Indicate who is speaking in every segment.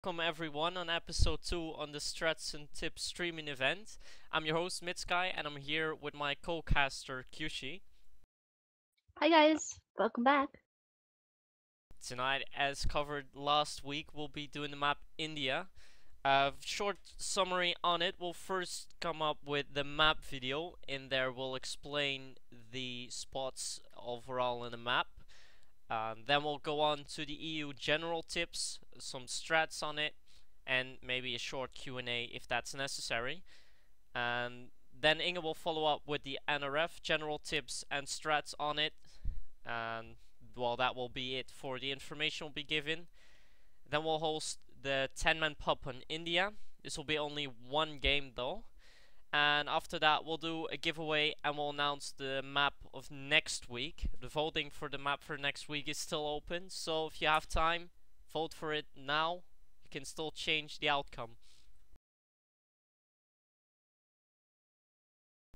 Speaker 1: Welcome everyone on episode 2 on the Strats and Tips streaming event. I'm your host Mitsky and I'm here with my co-caster Kyushi.
Speaker 2: Hi guys, welcome back.
Speaker 1: Tonight, as covered last week, we'll be doing the map India. A short summary on it. We'll first come up with the map video. In there we'll explain the spots overall in the map. Then we'll go on to the EU general tips, some strats on it, and maybe a short Q&A if that's necessary. And then Inge will follow up with the NRF general tips and strats on it. And well, that will be it for the information will be given. Then we'll host the 10-man pub in India. This will be only one game though. And after that we'll do a giveaway and we'll announce the map of next week. The voting for the map for next week is still open, so if you have time, vote for it now. You can still change the outcome.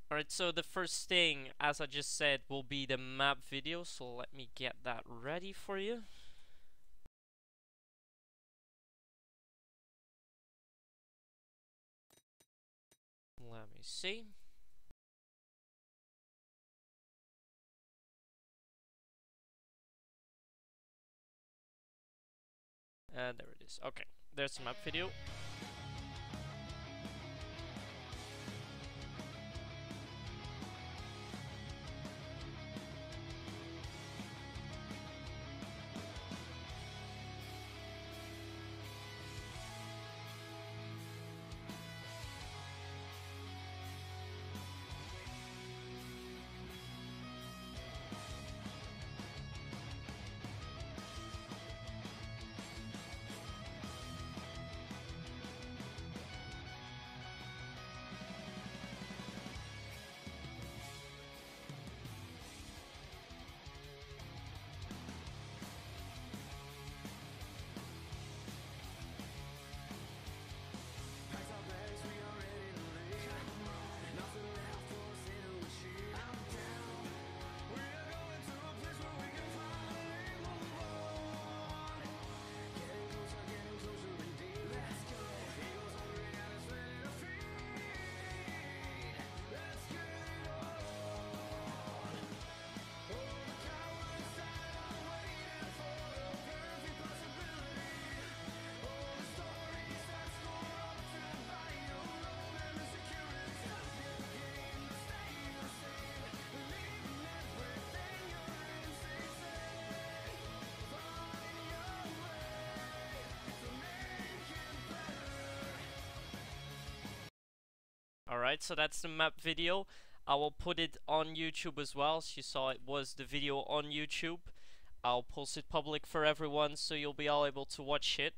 Speaker 1: Alright, so the first thing, as I just said, will be the map video, so let me get that ready for you. Let me see. There it is. Okay, there's the map video. Alright, so that's the map video. I will put it on YouTube as well. So you saw it was the video on YouTube. I'll post it public for everyone so you'll be all able to watch it.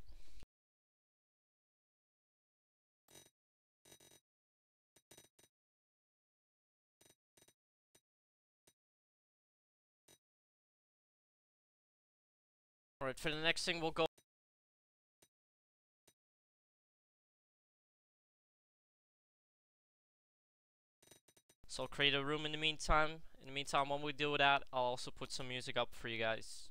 Speaker 1: Alright, for the next thing we'll go. So I'll create a room in the meantime. In the meantime, when we do that, I'll also put some music up for you guys.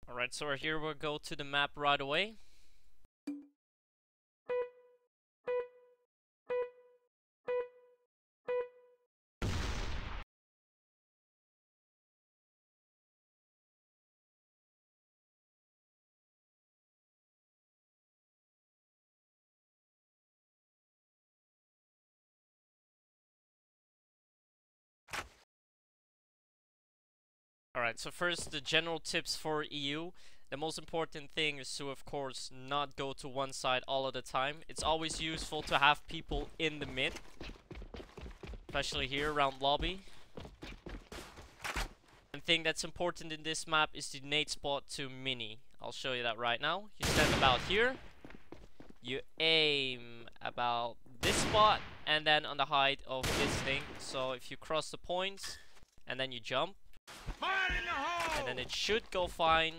Speaker 1: Alright, so here we'll go to the map right away. Alright, so first the general tips for EU. The most important thing is to, of course, not go to one side all of the time. It's always useful to have people in the mid, especially here around lobby. One thing that's important in this map is the nade spot to mini. I'll show you that right now. You stand about here, you aim about this spot, and then on the height of this thing. So if you cross the points, and then you jump, and then it should go fine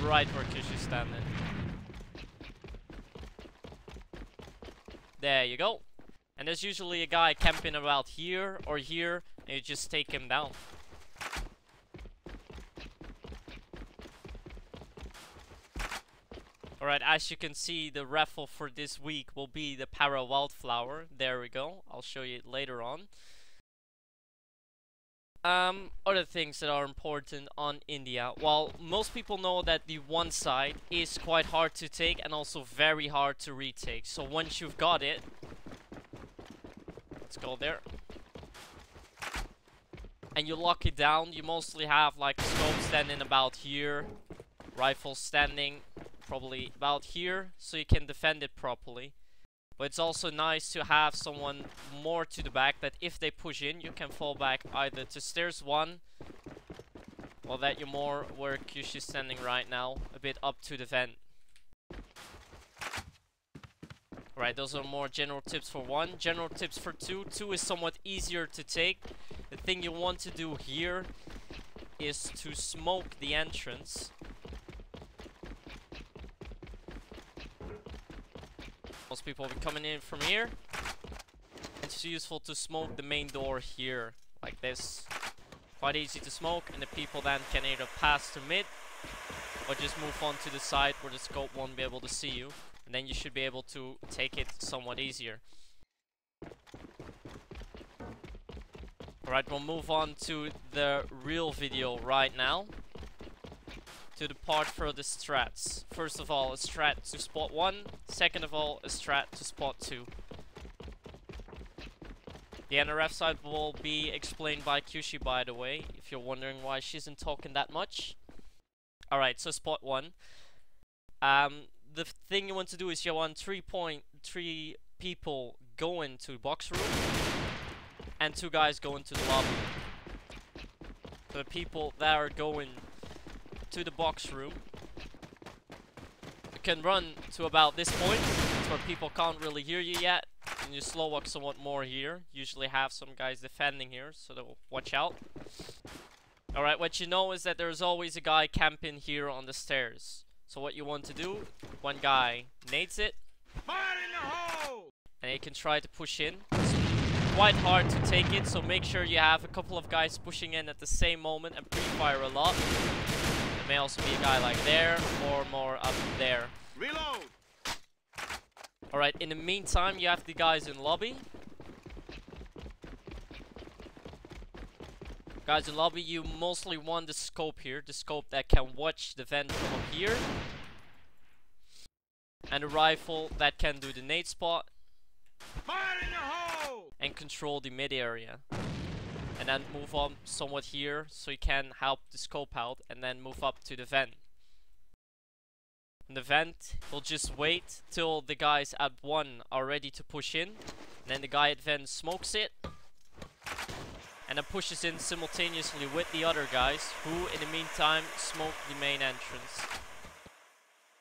Speaker 1: right where Kushi's standing. There you go. And there's usually a guy camping about here or here, and you just take him down. Alright, as you can see, the raffle for this week will be the Para Wildflower. There we go. I'll show you it later on. Other things that are important on India. Well, most people know that the one side is quite hard to take and also very hard to retake. So once you've got it, let's go there, and you lock it down, you mostly have like a scope standing about here, rifle standing probably about here, so you can defend it properly. But it's also nice to have someone more to the back that if they push in, you can fall back either to stairs 1, or that you're more where Kyushi's standing right now, a bit up to the vent. Right, those are more general tips for 1. General tips for 2. 2 is somewhat easier to take. The thing you want to do here is to smoke the entrance. Most people will be coming in from here. It's useful to smoke the main door here, like this. Quite easy to smoke, and the people then can either pass to mid, or just move on to the side where the scope won't be able to see you. And then you should be able to take it somewhat easier. Alright, we'll move on to the real video right now. To the part for the strats. First of all, a strat to spot 1. Second of all, a strat to spot 2. The NRF side will be explained by Kyushi, by the way, if you're wondering why she isn't talking that much. Alright, so spot 1. The thing you want to do is you want 3 people go into box room and 2 guys go into the lobby. So the people that are going to the box room, you can run to about this point where people can't really hear you yet, and you slow walk somewhat more here. Usually have some guys defending here, so they'll watch out. Alright, what you know is that there's always a guy camping here on the stairs. So what you want to do, one guy nades it, and you can try to push in. It's quite hard to take it, so make sure you have a couple of guys pushing in at the same moment and pre-fire a lot. There may also be a guy like there, or more up there.
Speaker 3: Reload!
Speaker 1: Alright, in the meantime, you have the guys in lobby. Guys in lobby, you mostly want the scope here. The scope that can watch the vent from up here. And a rifle that can do the nade spot.
Speaker 3: Fire in the hole!
Speaker 1: And control the mid area. And then move on somewhat here, so you can help the scope out. And then move up to the vent. And the vent will just wait till the guys at 1 are ready to push in. And then the guy at vent smokes it. And then pushes in simultaneously with the other guys, who in the meantime smoke the main entrance.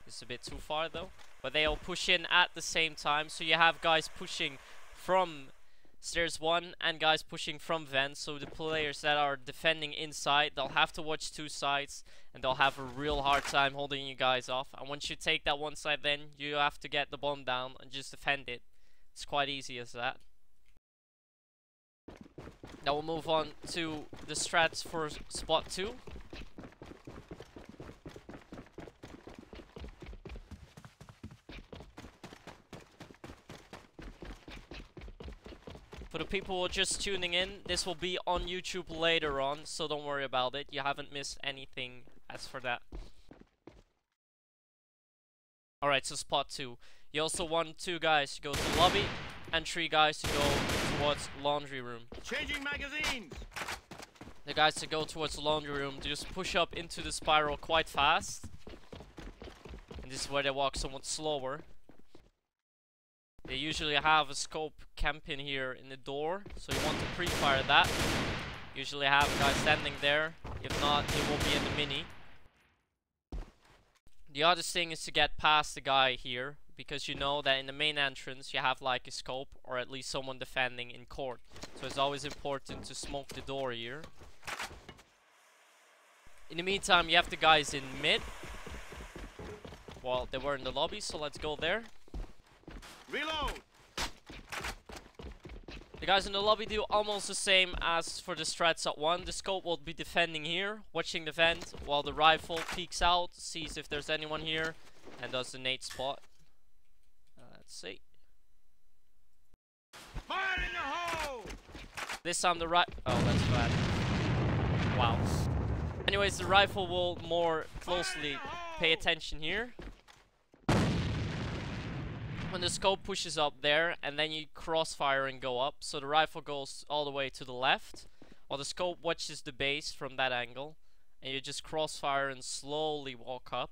Speaker 1: It's a bit too far though. But they all push in at the same time, so you have guys pushing from stairs 1 and guys pushing from vent. So the players that are defending inside, they'll have to watch 2 sides, and they'll have a real hard time holding you guys off. And once you take that one side, then you have to get the bomb down and just defend it. It's quite easy as that. Now we'll move on to the strats for spot 2. For the people who are just tuning in, this will be on YouTube later on, so don't worry about it. You haven't missed anything as for that. Alright, so spot 2. You also want 2 guys to go to the lobby and 3 guys to go towards laundry room.
Speaker 3: Changing magazines!
Speaker 1: the guys that go towards the laundry room just push up into the spiral quite fast. And this is where they walk somewhat slower. They usually have a scope camping here in the door, so you want to pre-fire that. Usually have a guy standing there. If not, he will be in the mini. The other thing is to get past the guy here, because you know that in the main entrance you have like a scope or at least someone defending in court. So it's always important to smoke the door here. In the meantime, you have the guys in mid. Well, they were in the lobby, so let's go there.
Speaker 3: Reload!
Speaker 1: The guys in the lobby do almost the same as for the strats at 1. The scope will be defending here, watching the vent, while the rifle peeks out, sees if there's anyone here, and does the nade spot. Let's see.
Speaker 3: Fire in the hole!
Speaker 1: This time the oh, that's bad. Wow. Anyways, the rifle will more closely pay attention here. When the scope pushes up there, and then you crossfire and go up, so the rifle goes all the way to the left, while the scope watches the base from that angle, and you just crossfire and slowly walk up.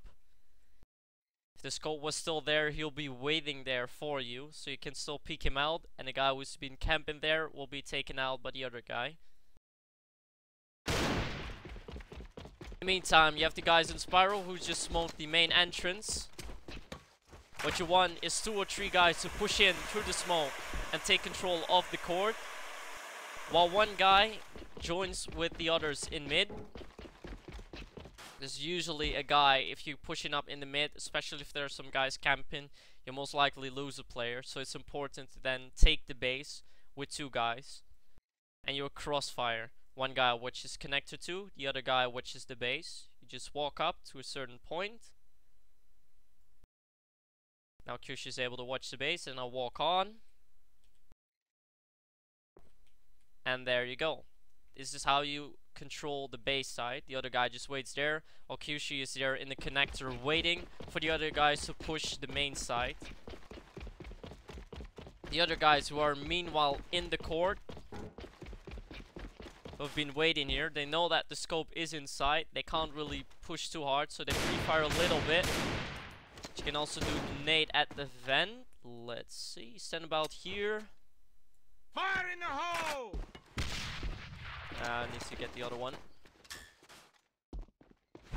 Speaker 1: If the scope was still there, he'll be waiting there for you, so you can still peek him out, and the guy who's been camping there will be taken out by the other guy. In the meantime, you have the guys in spiral who just smoked the main entrance. What you want is 2 or 3 guys to push in through the smoke and take control of the court, while one guy joins with the others in mid. There's usually a guy, if you're pushing up in the mid, especially if there are some guys camping, you'll most likely lose a player, so it's important to then take the base with 2 guys. And you'll crossfire. One guy watches connector 2, the other guy watches the base. You just walk up to a certain point. Now Kyushi is able to watch the base, and I'll walk on. And there you go. This is how you control the base side. The other guy just waits there, while Kyushi is there in the connector waiting for the other guys to push the main side. The other guys who are meanwhile in the court, who have been waiting here, they know that the scope is inside. They can't really push too hard, so they pre-fire a little bit. You can also do the nade at the vent. Let's see, stand about here.
Speaker 3: Fire in the hole!
Speaker 1: I need to get the other one.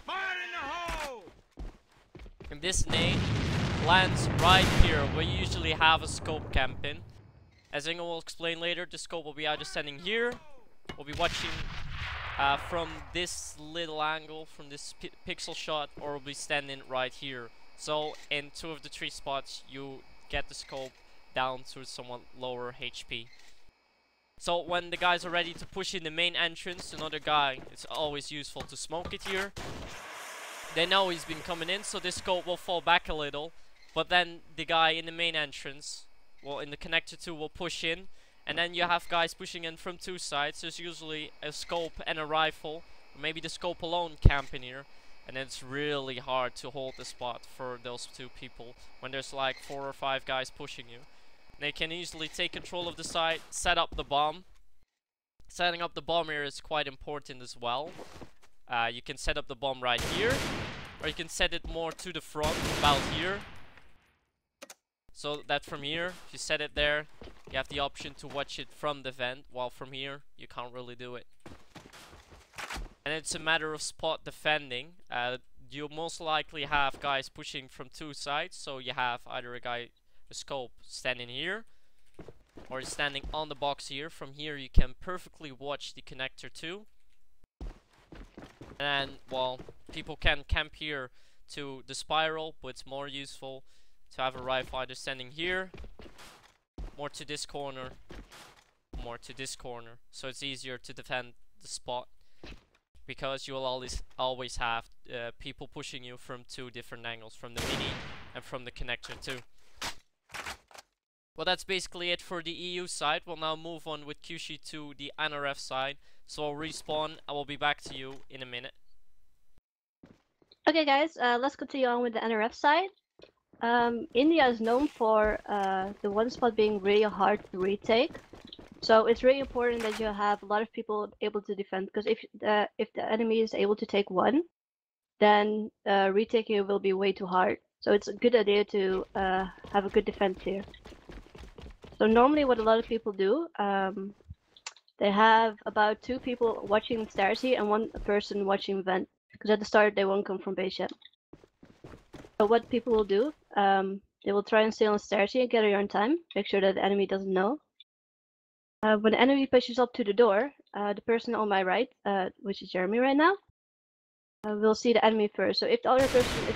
Speaker 3: Fire in the hole!
Speaker 1: And this nade lands right here, where you usually have a scope camping. As Ingo will explain later, the scope will be either standing here, we'll be watching from this little angle, from this pixel shot, or we'll be standing right here. So in 2 of the 3 spots, you get the scope down to somewhat lower HP. So when the guys are ready to push in the main entrance, another guy, it's always useful to smoke it here. They know he's been coming in, so this scope will fall back a little. But then the guy in the main entrance, well, in the connector 2, will push in. And then you have guys pushing in from 2 sides. There's usually a scope and a rifle, or maybe the scope alone camping here. And it's really hard to hold the spot for those 2 people when there's like 4 or 5 guys pushing you. They can easily take control of the site, set up the bomb. Setting up the bomb here is quite important as well. You can set up the bomb right here, or you can set it more to the front, about here. So that from here, if you set it there, you have the option to watch it from the vent, while from here, you can't really do it. And it's a matter of spot defending. You'll most likely have guys pushing from 2 sides, so you have either a scope standing here, or standing on the box here. From here you can perfectly watch the connector 2. And, well, people can camp here to the spiral, but it's more useful to have a rifle either standing here, more to this corner, more to this corner, so it's easier to defend the spot. Because you will always have people pushing you from 2 different angles, from the mini and from the connector 2. Well, that's basically it for the EU side. We'll now move on with Kyushi to the NRF side. So I'll respawn. I will be back to you in a minute.
Speaker 2: Okay, guys, let's continue on with the NRF side. India is known for the one spot being really hard to retake. So it's really important that you have a lot of people able to defend, because if the enemy is able to take one, then retaking it will be way too hard. So it's a good idea to have a good defense here. So normally what a lot of people do, they have about 2 people watching stairs here and 1 person watching vent, because at the start they won't come from base yet. So what people will do, they will try and stay on stairs here and gather your own time, make sure that the enemy doesn't know. When the enemy pushes up to the door, the person on my right, which is Jeremy right now, will see the enemy first. So if the other person is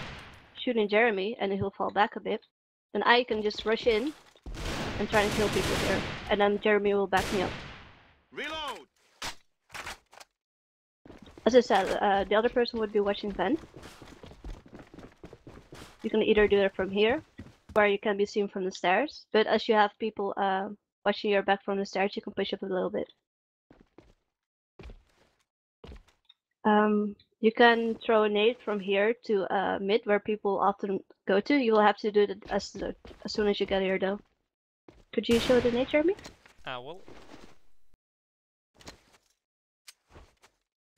Speaker 2: shooting Jeremy and he'll fall back a bit, then I can just rush in and try and kill people here, and then Jeremy will back me up.
Speaker 3: Reload.
Speaker 2: As I said, the other person would be watching vent. You can either do it from here, where you can be seen from the stairs, but as you have people watching your back from the stairs, you can push up a little bit. You can throw a nade from here to mid, where people often go to. You will have to do it as soon as you get here, though. Could you show the nade, Jeremy?
Speaker 1: Well.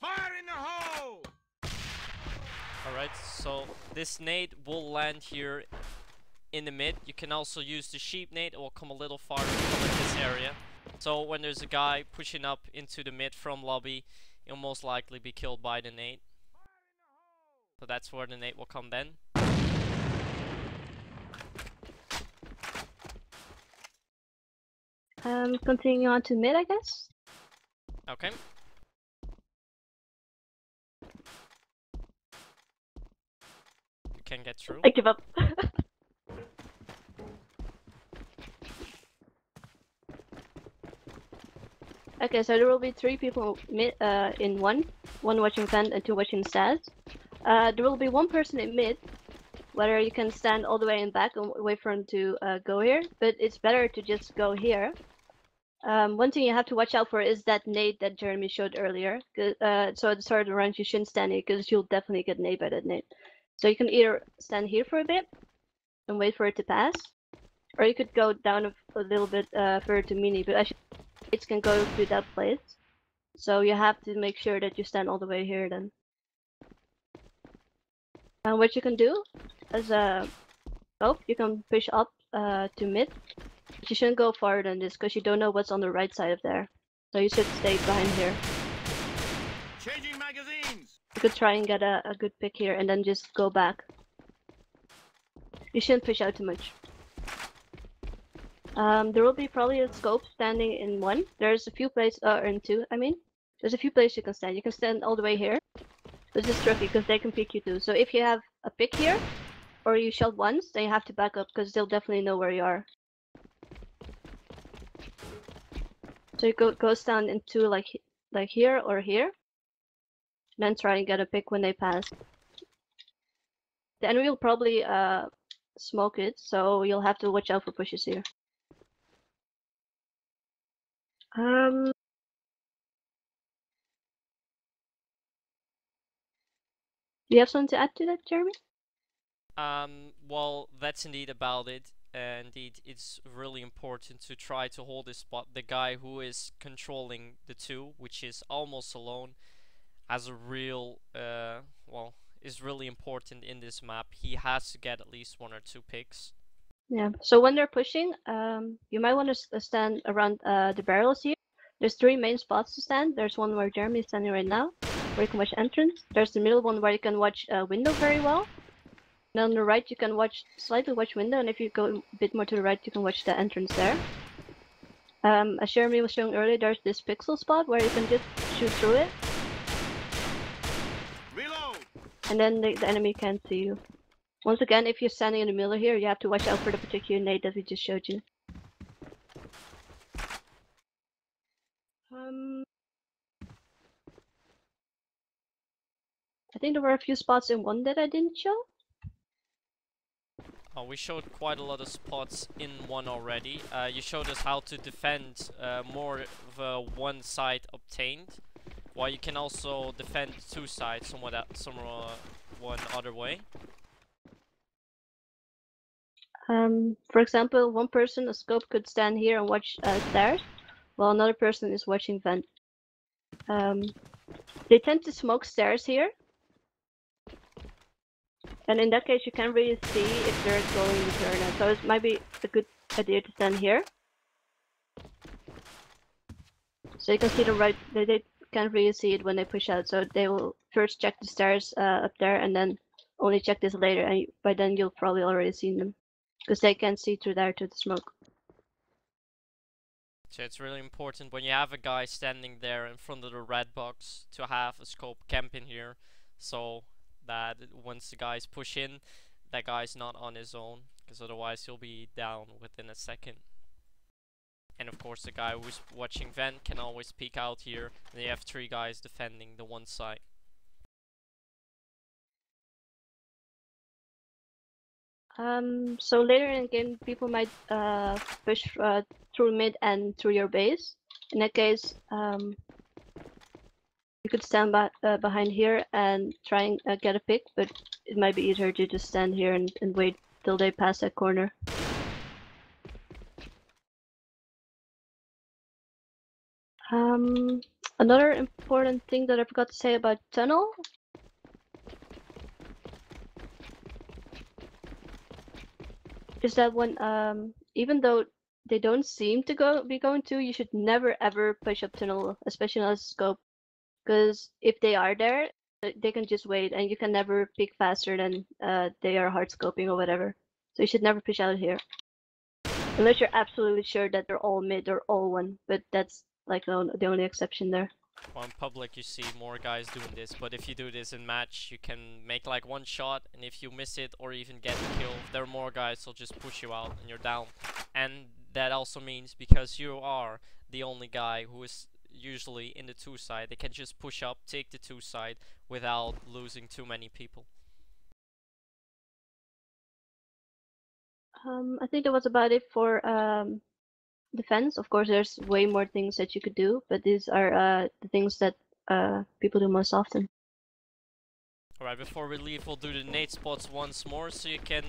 Speaker 3: Fire in the hole.
Speaker 1: Alright, so this nade will land here in the mid. You can also use the sheep nade. It will come a little farther from this area. So when there's a guy pushing up into the mid from lobby, he'll most likely be killed by the nade. So that's where the nade will come then.
Speaker 2: Continuing on to mid, I guess.
Speaker 1: Okay. You can get through.
Speaker 2: I give up. Okay, so there will be 3 people mid, in one watching vent and 2 watching stats. There will be 1 person in mid, whether you can stand all the way in back and wait for him to go here, but it's better to just go here. One thing you have to watch out for is that nade that Jeremy showed earlier. So at the start of the round you shouldn't stand here, because you'll definitely get nade by that nade. So you can either stand here for a bit and wait for it to pass, or you could go down a little bit further to mini, but actually it can go to that place. So you have to make sure that you stand all the way here then. And what you can do as a scope, you can push up to mid. But you shouldn't go farther than this, because you don't know what's on the right side of there. So you should stay behind here.
Speaker 3: Changing magazines.
Speaker 2: You could try and get a good pick here and then just go back. You shouldn't push out too much. There will be probably a scope standing in 1. There's a few places, in 2, I mean. There's a few places you can stand. You can stand all the way here. This is tricky because they can pick you too. So if you have a pick here, or you shot once, then you have to back up, because they'll definitely know where you are. So you go stand into like here or here, then try and get a pick when they pass. The enemy will probably smoke it, so you'll have to watch out for pushes here. Do you have something to add to that, Jeremy?
Speaker 1: Well, that's indeed about it. Indeed, it's really important to try to hold this spot. The guy who is controlling the 2, which is almost alone, has a real, well, is really important in this map. He has to get at least 1 or 2 picks.
Speaker 2: Yeah, so when they're pushing, you might want to stand around the barrels here. There's 3 main spots to stand. There's one where Jeremy is standing right now, where you can watch entrance. There's the middle one where you can watch window very well. And on the right you can slightly watch window, and if you go a bit more to the right you can watch the entrance there. As Jeremy was showing earlier, there's this pixel spot where you can just shoot through it.
Speaker 3: Reload.
Speaker 2: And then the enemy can't see you. Once again, if you're standing in the middle here, you have to watch out for the particular nade that we just showed you. I think there were a few spots in 1 that I didn't show.
Speaker 1: We showed quite a lot of spots in 1 already. You showed us how to defend more of a 1 side obtained, while you can also defend 2 sides somewhat one other way. For example, 1 person, a scope, could stand here and watch stairs,
Speaker 2: while another person is watching vent. They tend to smoke stairs here. And in that case, you can't really see if they're going to turn it. So it might be a good idea to stand here. So you can see them right, they can't really see it when they push out. So they will first check the stairs up there and then only check this later. And by then you'll probably already seen them. Because they can't see through there to the smoke.
Speaker 1: So it's really important when you have a guy standing there in front of the red box to have a scope camping here. So that once the guys push in, that guy's not on his own. Because otherwise he'll be down within a second. And of course the guy who's watching vent can always peek out here. And you have 3 guys defending the one side.
Speaker 2: So later in the game, people might push through mid and through your base. In that case, you could stand behind here and try and get a pick, but it might be easier to just stand here and wait till they pass that corner. Another important thing that I forgot to say about tunnel is that when even though they don't seem to be going to, you should never ever push up tunnel, especially on a scope, because if they are there, they can just wait, and you can never peek faster than they are hard scoping or whatever. So you should never push out here, unless you're absolutely sure that they're all mid or all one. But that's like the only exception there.
Speaker 1: Well, in public you see more guys doing this, but if you do this in match, you can make like one shot, and if you miss it or even get a kill, there are more guys who'll just push you out and you're down. And that also means because you are the only guy who is usually in the 2 side, they can just push up, take the 2 side without losing too many people.
Speaker 2: I think that was about it for defense. Of course, there's way more things that you could do, but these are the things that people do most often.
Speaker 1: Alright, before we leave, we'll do the nade spots once more, so you can,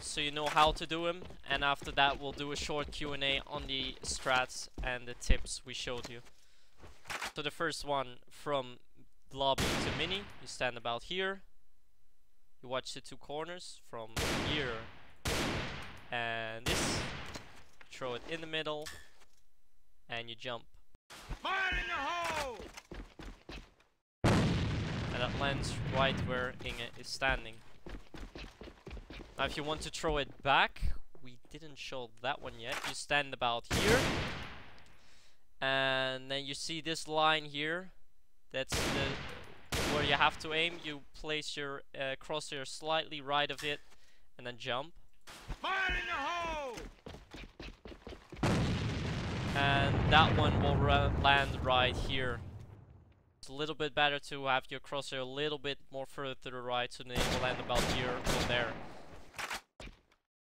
Speaker 1: so you know how to do them. And after that, we'll do a short Q&A on the strats and the tips we showed you. So the first one, from lobby to mini, you stand about here. You watch the 2 corners from here and this. Throw it in the middle, and you jump.
Speaker 3: Fire in the hole!
Speaker 1: And that lands right where Inge is standing. Now if you want to throw it back, we didn't show that one yet. You stand about here, and then you see this line here. That's the where you have to aim. You place your crosshair slightly right of it, and then jump.
Speaker 3: Fire in the hole!
Speaker 1: And that one will land right here. It's a little bit better to have your crosshair a little bit more further to the right, so then it will land about here or there.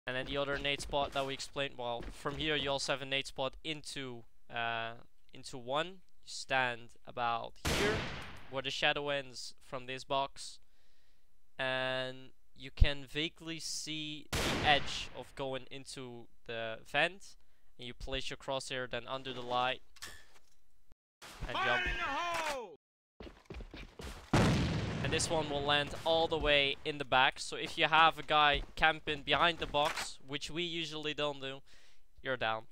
Speaker 1: And then the other nade spot that we explained, well, from here you also have a nade spot into 1. You stand about here, where the shadow ends from this box, and you can vaguely see the edge of going into the vent. And you place your crosshair then under the light and jump.
Speaker 3: In the hole!
Speaker 1: And this one will land all the way in the back. So if you have a guy camping behind the box, which we usually don't do, you're down.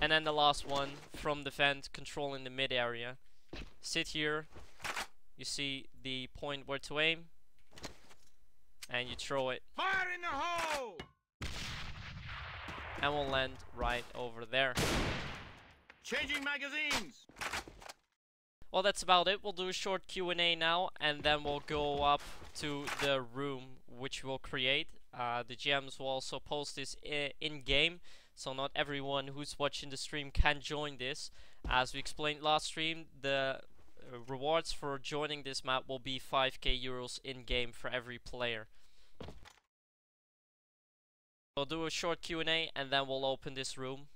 Speaker 1: And then the last one, from the vent, controlling the mid area. Sit here, you see the point where to aim, and you throw it.
Speaker 3: Fire in the hole!
Speaker 1: And we'll land right over there.
Speaker 3: Changing magazines!
Speaker 1: Well, that's about it. We'll do a short Q&A now, and then we'll go up to the room which we'll create. The GMs will also post this in-game, so not everyone who's watching the stream can join this. As we explained last stream, the rewards for joining this map will be 5k euros in-game for every player. We'll do a short Q&A and then we'll open this room.